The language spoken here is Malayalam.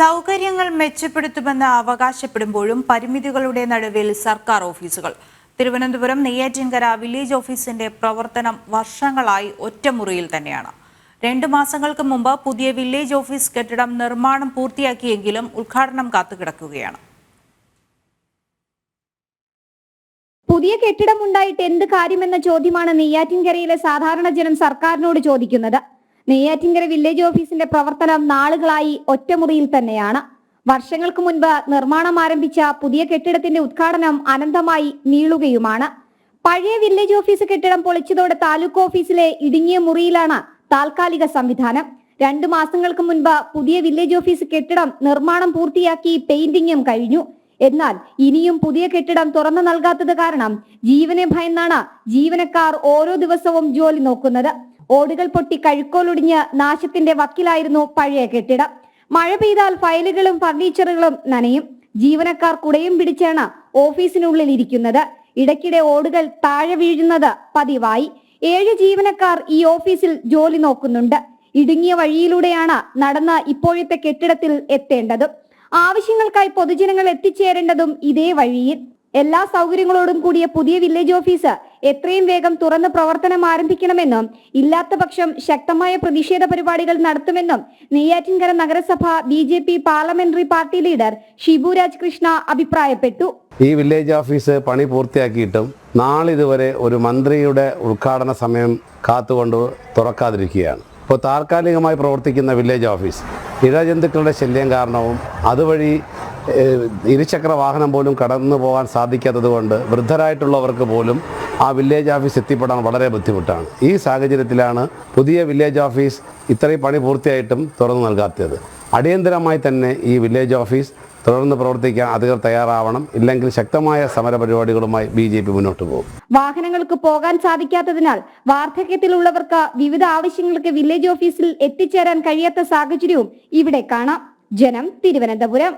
സൗകര്യങ്ങൾ മെച്ചപ്പെടുത്തുമെന്ന് അവകാശപ്പെടുമ്പോഴും പരിമിതികളുടെ നടുവിൽ സർക്കാർ ഓഫീസുകൾ. തിരുവനന്തപുരം നെയ്യാറ്റിൻകര വില്ലേജ് ഓഫീസിന്റെ പ്രവർത്തനം വർഷങ്ങളായി ഒറ്റമുറിയിൽ തന്നെയാണ്. 2 മാസങ്ങൾക്ക് മുമ്പ് പുതിയ വില്ലേജ് ഓഫീസ് കെട്ടിടം നിർമ്മാണം പൂർത്തിയാക്കിയെങ്കിലും ഉദ്ഘാടനം കാത്തുകിടക്കുകയാണ്. പുതിയ കെട്ടിടമുണ്ടായിട്ട് എന്ത് കാര്യമെന്ന ചോദ്യമാണ് നെയ്യാറ്റിൻകരയിലെ സാധാരണ ജനം സർക്കാരിനോട് ചോദിക്കുന്നത്. നെയ്യാറ്റിൻകര വില്ലേജ് ഓഫീസിന്റെ പ്രവർത്തനം നാളുകളായി ഒറ്റമുറിയിൽ തന്നെയാണ്. വർഷങ്ങൾക്ക് മുൻപ് നിർമ്മാണം ആരംഭിച്ച പുതിയ കെട്ടിടത്തിന്റെ ഉദ്ഘാടനം അനന്തമായി നീളുകയുമാണ്. പഴയ വില്ലേജ് ഓഫീസ് കെട്ടിടം പൊളിച്ചതോടെ താലൂക്ക് ഓഫീസിലെ ഇടുങ്ങിയ മുറിയിലാണ് താൽക്കാലിക സംവിധാനം. 2 മാസങ്ങൾക്ക് മുൻപ് പുതിയ വില്ലേജ് ഓഫീസ് കെട്ടിടം നിർമ്മാണം പൂർത്തിയാക്കി പെയിന്റിങ്ങും കഴിഞ്ഞു. എന്നാൽ ഇനിയും പുതിയ കെട്ടിടം തുറന്നു നൽകാത്തത് കാരണം ജീവനെ ഭയന്നാണ് ജീവനക്കാർ ഓരോ ദിവസവും ജോലി നോക്കുന്നത്. ഓടുകൾ പൊട്ടി കഴുക്കോലൊടിഞ്ഞ് നാശത്തിന്റെ വക്കിലായിരുന്നു പഴയ കെട്ടിടം. മഴ പെയ്താൽ ഫയലുകളും ഫർണിച്ചറുകളും നനയും. ജീവനക്കാർ കുടയും പിടിച്ചാണ് ഓഫീസിനുള്ളിൽ ഇരിക്കുന്നത്. ഇടയ്ക്കിടെ ഓടുകൾ താഴെ വീഴുന്നത് പതിവായി. 7 ജീവനക്കാർ ഈ ഓഫീസിൽ ജോലി നോക്കുന്നുണ്ട്. ഇടുങ്ങിയ വഴിയിലൂടെയാണ് നടന്ന് ഇപ്പോഴത്തെ കെട്ടിടത്തിൽ എത്തേണ്ടത്. ആവശ്യങ്ങൾക്കായി പൊതുജനങ്ങൾ എത്തിച്ചേരേണ്ടതും ഇതേ വഴിയിൽ. എല്ലാ സൗകര്യങ്ങളോടും കൂടിയ പുതിയ വില്ലേജ് ഓഫീസ് എത്രയും വേഗം തുറന്ന് പ്രവർത്തനം ആരംഭിക്കണമെന്നും ഇല്ലാത്ത പക്ഷം ശക്തമായ പ്രതിഷേധ പരിപാടികൾ നടത്തുമെന്നും നെയ്യാറ്റിൻകര നഗരസഭ BJP parliamentary party leader Shiburaj Krishna അഭിപ്രായപ്പെട്ടു. ഈ വില്ലേജ് ഓഫീസ് പണി പൂർത്തിയാക്കിയിട്ടും നാളിതുവരെ ഒരു മന്ത്രിയുടെ ഉദ്ഘാടന സമയം കാത്തുകൊണ്ട് തുറക്കാതിരിക്കുകയാണ്. ഇപ്പോൾ താൽക്കാലികമായി പ്രവർത്തിക്കുന്ന വില്ലേജ് ഓഫീസ് ഇഴജന്തുക്കളുടെ ശല്യം കാരണവും അതുവഴി ഇരുചക്ര വാഹനം പോലും കടന്നു പോകാൻ സാധിക്കാത്തത് കൊണ്ട് വൃദ്ധരായിട്ടുള്ളവർക്ക് പോലും ആ വില്ലേജ് ഓഫീസ് എത്തിപ്പെടാൻ വളരെ ബുദ്ധിമുട്ടാണ്. ഈ സാഹചര്യത്തിലാണ് പുതിയ വില്ലേജ് ഓഫീസ് ഇത്രയും പണി പൂർത്തിയായിട്ടും തുറന്നു നൽകാത്തത്. അടിയന്തരമായി തന്നെ ഈ വില്ലേജ് ഓഫീസ് തുടർന്ന് പ്രവർത്തിക്കാൻ അധികൃതർ തയ്യാറാവണം. ഇല്ലെങ്കിൽ ശക്തമായ സമര പരിപാടികളുമായി BJP മുന്നോട്ട് പോകും. വാഹനങ്ങൾക്ക് പോകാൻ സാധിക്കാത്തതിനാൽ വാർദ്ധക്യത്തിലുള്ളവർക്ക് വിവിധ ആവശ്യങ്ങൾക്ക് വില്ലേജ് ഓഫീസിൽ എത്തിച്ചേരാൻ കഴിയാത്ത സാഹചര്യവും ഇവിടെ കാണാം. ജനം, തിരുവനന്തപുരം.